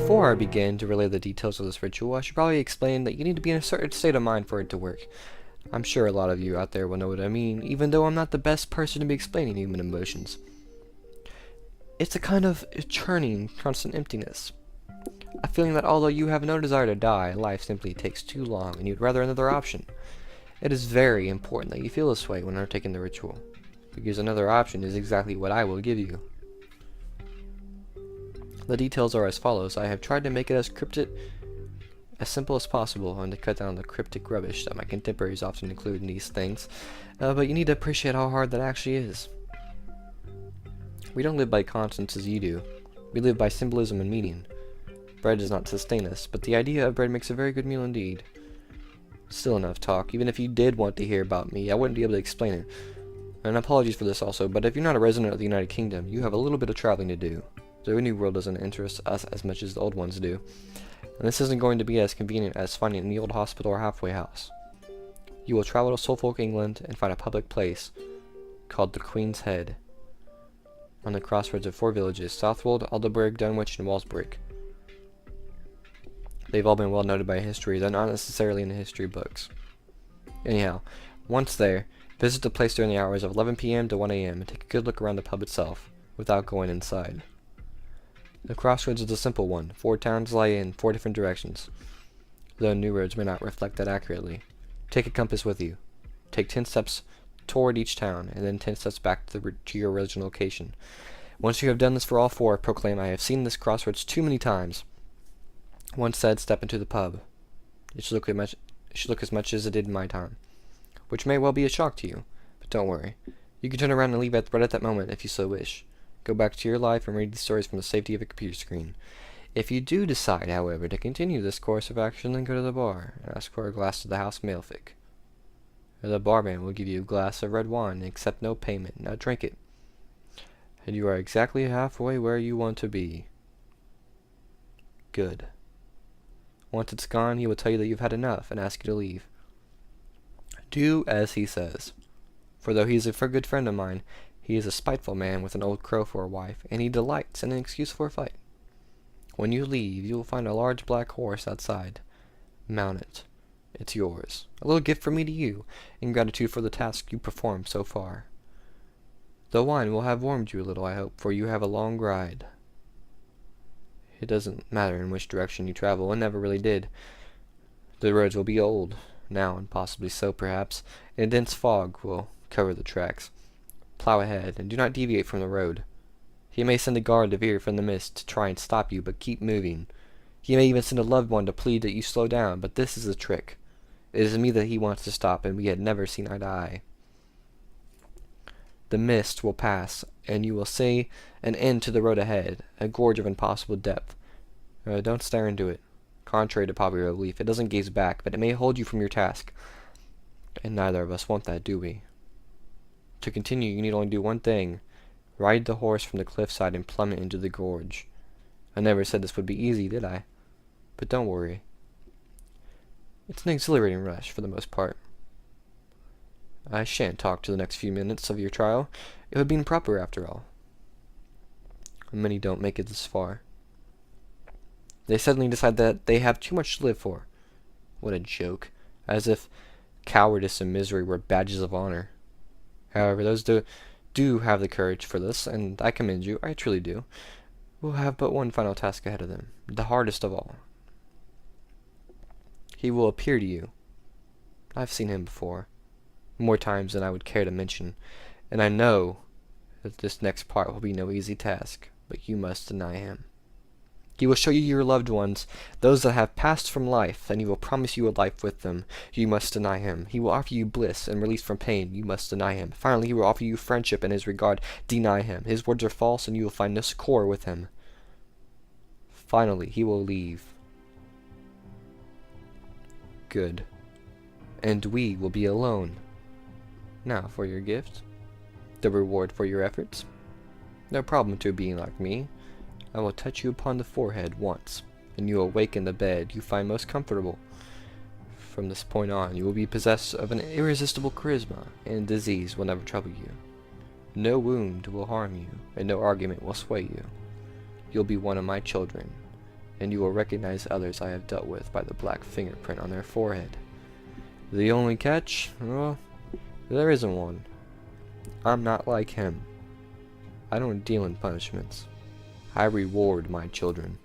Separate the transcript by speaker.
Speaker 1: Before I begin to relay the details of this ritual, I should probably explain that you need to be in a certain state of mind for it to work. I'm sure a lot of you out there will know what I mean, even though I'm not the best person to be explaining human emotions. It's a kind of churning, constant emptiness. A feeling that although you have no desire to die, life simply takes too long and you'd rather another option. It is very important that you feel this way when undertaking the ritual, because another option is exactly what I will give you. The details are as follows. I have tried to make it as simple as possible and to cut down the cryptic rubbish that my contemporaries often include in these things, but you need to appreciate how hard that actually is. We don't live by constants as you do. We live by symbolism and meaning. Bread does not sustain us, but the idea of bread makes a very good meal indeed. Still enough talk. Even if you did want to hear about me, I wouldn't be able to explain it. And apologies for this also, but if you're not a resident of the United Kingdom, you have a little bit of traveling to do. The New World doesn't interest us as much as the old ones do. And this isn't going to be as convenient as finding the old hospital or halfway house. You will travel to Suffolk, England, and find a public place called the Queen's Head, on the crossroads of 4 villages, Southwold, Aldeburgh, Dunwich, and Walsbrook. They've all been well noted by history, though not necessarily in the history books. Anyhow, once there, visit the place during the hours of 11 p.m. to 1 a.m. and take a good look around the pub itself, without going inside. The crossroads is a simple one. 4 towns lie in 4 different directions, though new roads may not reflect that accurately. Take a compass with you. Take 10 steps toward each town, and then 10 steps back to your original location. Once you have done this for all 4, proclaim, "I have seen this crossroads too many times." Once said, step into the pub. It should look as much as it did in my time, which may well be a shock to you, but don't worry. You can turn around and leave right at that moment if you so wish. Go back to your life and read these stories from the safety of a computer screen. If you do decide, however, to continue this course of action, then go to the bar and ask for a glass of the house Malefic. The barman will give you a glass of red wine and accept no payment. Now drink it, and you are exactly halfway where you want to be. Good. Once it's gone, he will tell you that you've had enough and ask you to leave. Do as he says, for though he is a good friend of mine, he is a spiteful man with an old crow for a wife, and he delights in an excuse for a fight. When you leave, you will find a large black horse outside. Mount it. It's yours. A little gift from me to you, in gratitude for the task you performed so far. The wine will have warmed you a little, I hope, for you have a long ride. It doesn't matter in which direction you travel, and never really did. The roads will be old, now, and possibly so, perhaps, and a dense fog will cover the tracks. Plow ahead, and do not deviate from the road. He may send a guard to veer from the mist to try and stop you, but keep moving. He may even send a loved one to plead that you slow down, but this is the trick. It is me that he wants to stop, and we had never seen eye to eye. The mist will pass, and you will see an end to the road ahead, a gorge of impossible depth. Don't stare into it. Contrary to popular belief, it doesn't gaze back, but it may hold you from your task. And neither of us want that, do we? To continue, you need only do one thing. Ride the horse from the cliffside and plummet into the gorge. I never said this would be easy, did I? But don't worry. It's an exhilarating rush, for the most part. I shan't talk to the next few minutes of your trial. It would be improper, after all. Many don't make it this far. They suddenly decide that they have too much to live for. What a joke. As if cowardice and misery were badges of honor. However, those do have the courage for this, and I commend you, I truly do, will have but one final task ahead of them, the hardest of all. He will appear to you. I've seen him before, more times than I would care to mention, and I know that this next part will be no easy task, but you must deny him. He will show you your loved ones, those that have passed from life, and he will promise you a life with them. You must deny him. He will offer you bliss and release from pain. You must deny him. Finally, he will offer you friendship and his regard. Deny him. His words are false, and you will find no succor with him. Finally, he will leave. Good. And we will be alone. Now for your gift. The reward for your efforts. No problem to a being like me. I will touch you upon the forehead once, and you will wake in the bed you find most comfortable. From this point on, you will be possessed of an irresistible charisma, and disease will never trouble you. No wound will harm you, and no argument will sway you. You'll be one of my children, and you will recognize others I have dealt with by the black fingerprint on their forehead. The only catch? Well, there isn't one. I'm not like him. I don't deal in punishments. I reward my children.